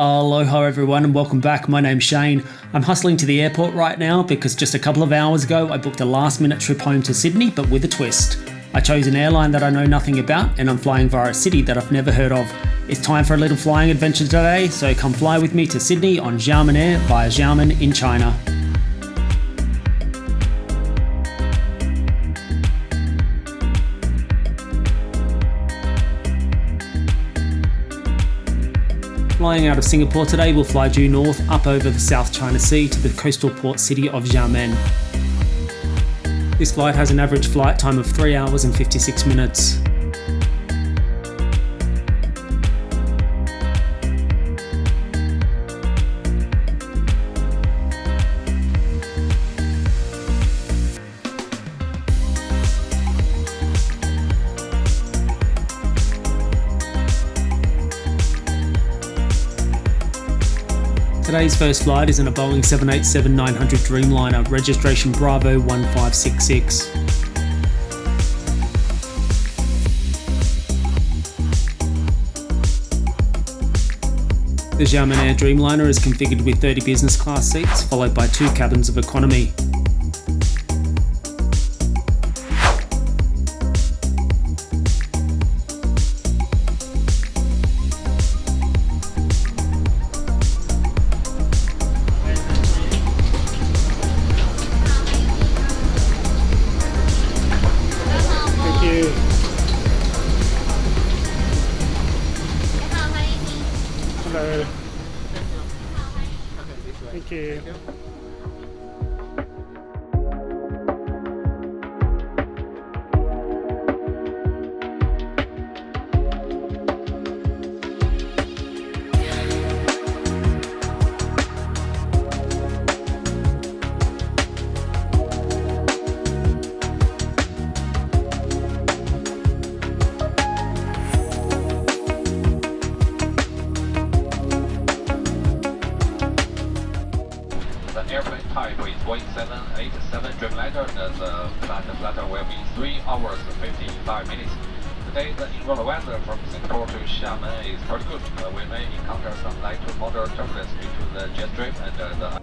Aloha everyone and welcome back. My name's Shane. I'm hustling to the airport right now because just a couple of hours ago I booked a last minute trip home to Sydney, but with a twist. I chose an airline that I know nothing about and I'm flying via a city that I've never heard of. It's time for a little flying adventure today, so come fly with me to Sydney on Xiamen Air via Xiamen in China. Flying out of Singapore today, we'll fly due north up over the South China Sea to the coastal port city of Xiamen. This flight has an average flight time of 3 hours and 56 minutes. Today's first flight is in a Boeing 787-900 Dreamliner, registration Bravo 1566. The Xiamen Air Dreamliner is configured with 30 business class seats, followed by 2 cabins of economy. Hello. Thank you. Airplane type is Boeing 787 Dreamliner. The flight will be 3 hours 55 minutes. Today, the in-road weather from Singapore to Xiamen is pretty good. We may encounter some light to moderate turbulence due to the jet stream and the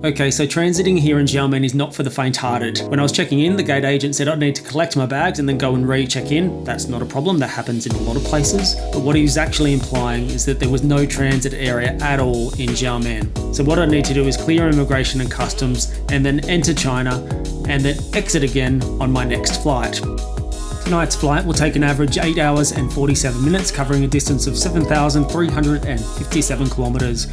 Okay, so transiting here in Xiamen is not for the faint-hearted. When I was checking in, the gate agent said I'd need to collect my bags and then go and re-check in. That's not a problem, that happens in a lot of places. But what he was actually implying is that there was no transit area at all in Xiamen. So what I need to do is clear immigration and customs and then enter China and then exit again on my next flight. Tonight's flight will take an average 8 hours and 47 minutes, covering a distance of 7,357 kilometres.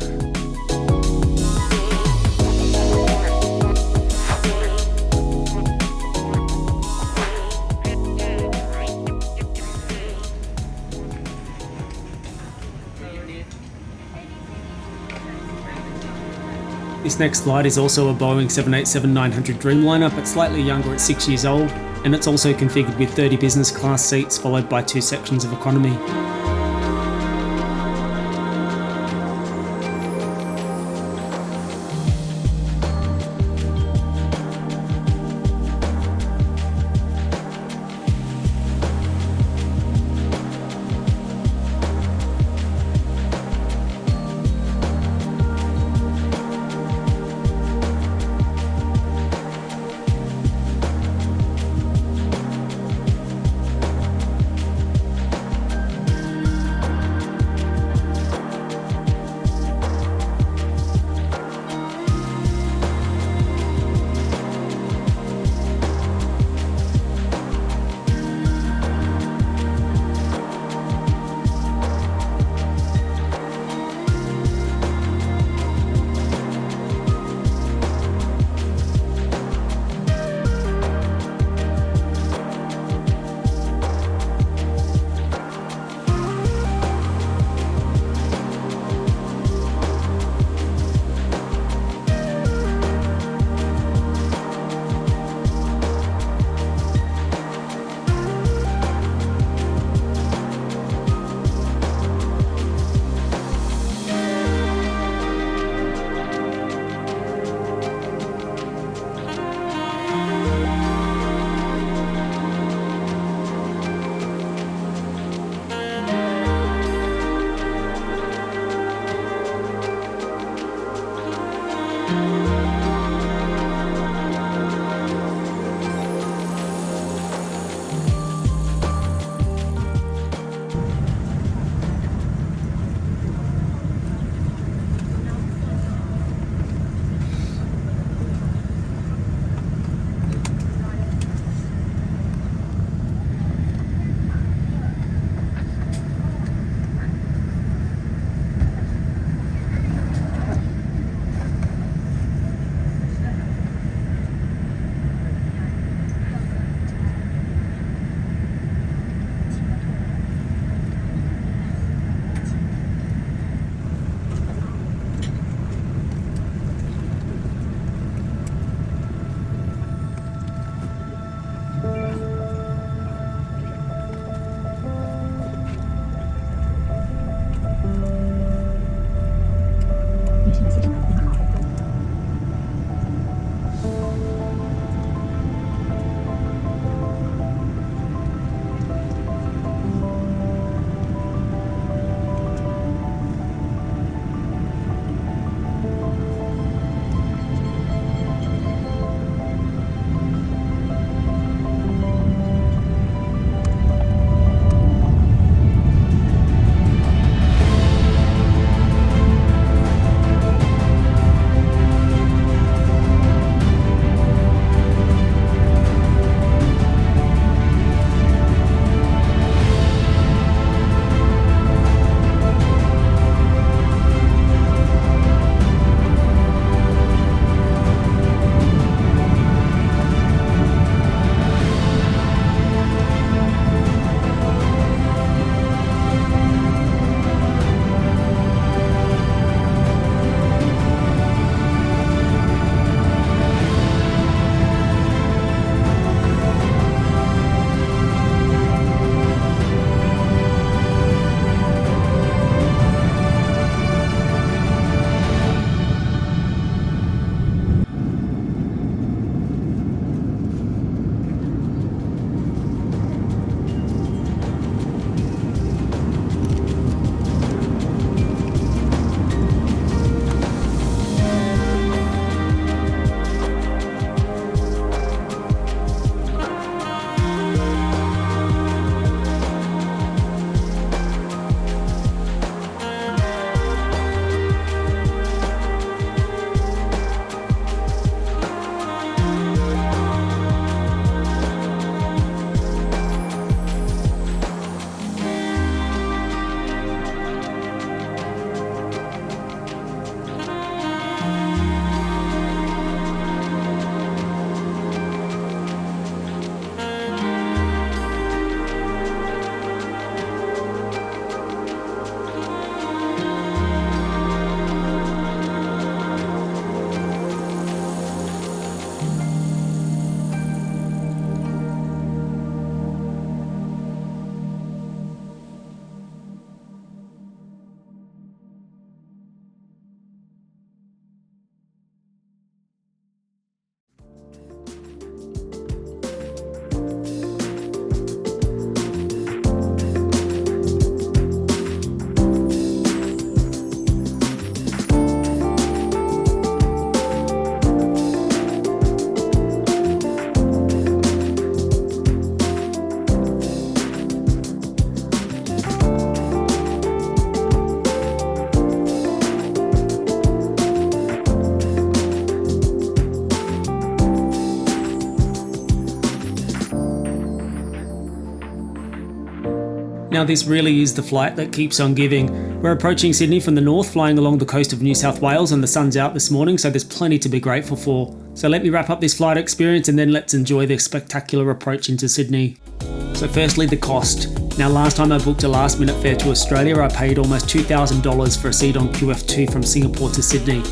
This next flight is also a Boeing 787-900 Dreamliner, but slightly younger at 6 years old, and it's also configured with 30 business class seats followed by 2 sections of economy. Now this really is the flight that keeps on giving. We're approaching Sydney from the north, flying along the coast of New South Wales, and the sun's out this morning, so there's plenty to be grateful for. So let me wrap up this flight experience and then let's enjoy the spectacular approach into Sydney. So firstly, the cost. Now last time I booked a last minute fare to Australia, I paid almost $2,000 for a seat on QF2 from Singapore to Sydney.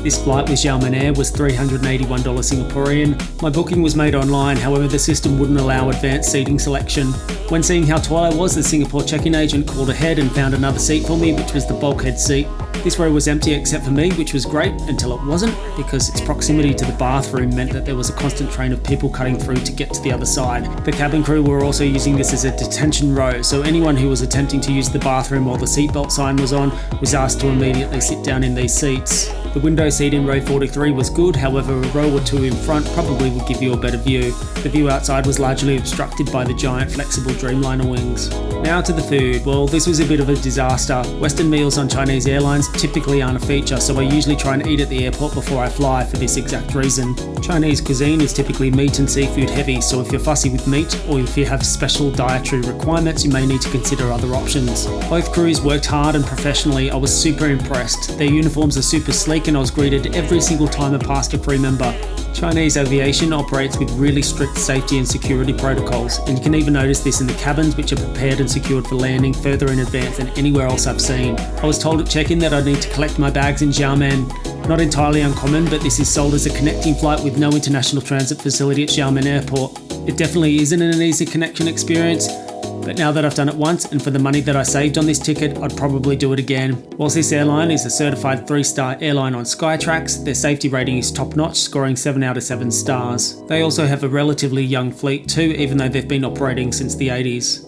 This flight with Xiamen Air was $381 Singaporean. My booking was made online, however the system wouldn't allow advanced seating selection. When seeing how tall I was, the Singapore check-in agent called ahead and found another seat for me, which was the bulkhead seat. This row was empty except for me, which was great until it wasn't, because its proximity to the bathroom meant that there was a constant train of people cutting through to get to the other side. The cabin crew were also using this as a detention row, so anyone who was attempting to use the bathroom while the seatbelt sign was on was asked to immediately sit down in these seats. The window seat in row 43 was good, however a row or two in front probably would give you a better view. The view outside was largely obstructed by the giant flexible Dreamliner wings. Now to the food. Well, this was a bit of a disaster. Western meals on Chinese airlines typically aren't a feature, so I usually try and eat at the airport before I fly for this exact reason. Chinese cuisine is typically meat and seafood heavy, so if you're fussy with meat or if you have special dietary requirements, you may need to consider other options. Both crews worked hard and professionally. I was super impressed. Their uniforms are super sleek and I was greeted every single time I passed a crew member. Chinese aviation operates with really strict safety and security protocols, and you can even notice this in the cabins, which are prepared and secured for landing further in advance than anywhere else I've seen. I was told at check-in that I'd need to collect my bags in Xiamen. Not entirely uncommon, but this is sold as a connecting flight with no international transit facility at Xiamen Airport. It definitely isn't an easy connection experience, but now that I've done it once and for the money that I saved on this ticket, I'd probably do it again. Whilst this airline is a certified 3-star airline on Skytrax, their safety rating is top notch, scoring 7 out of 7 stars. They also have a relatively young fleet too, even though they've been operating since the 80s.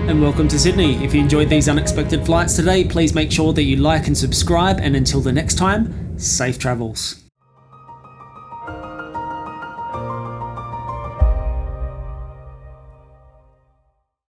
And welcome to Sydney. If you enjoyed these unexpected flights today, please make sure that you like and subscribe, and until the next time, safe travels.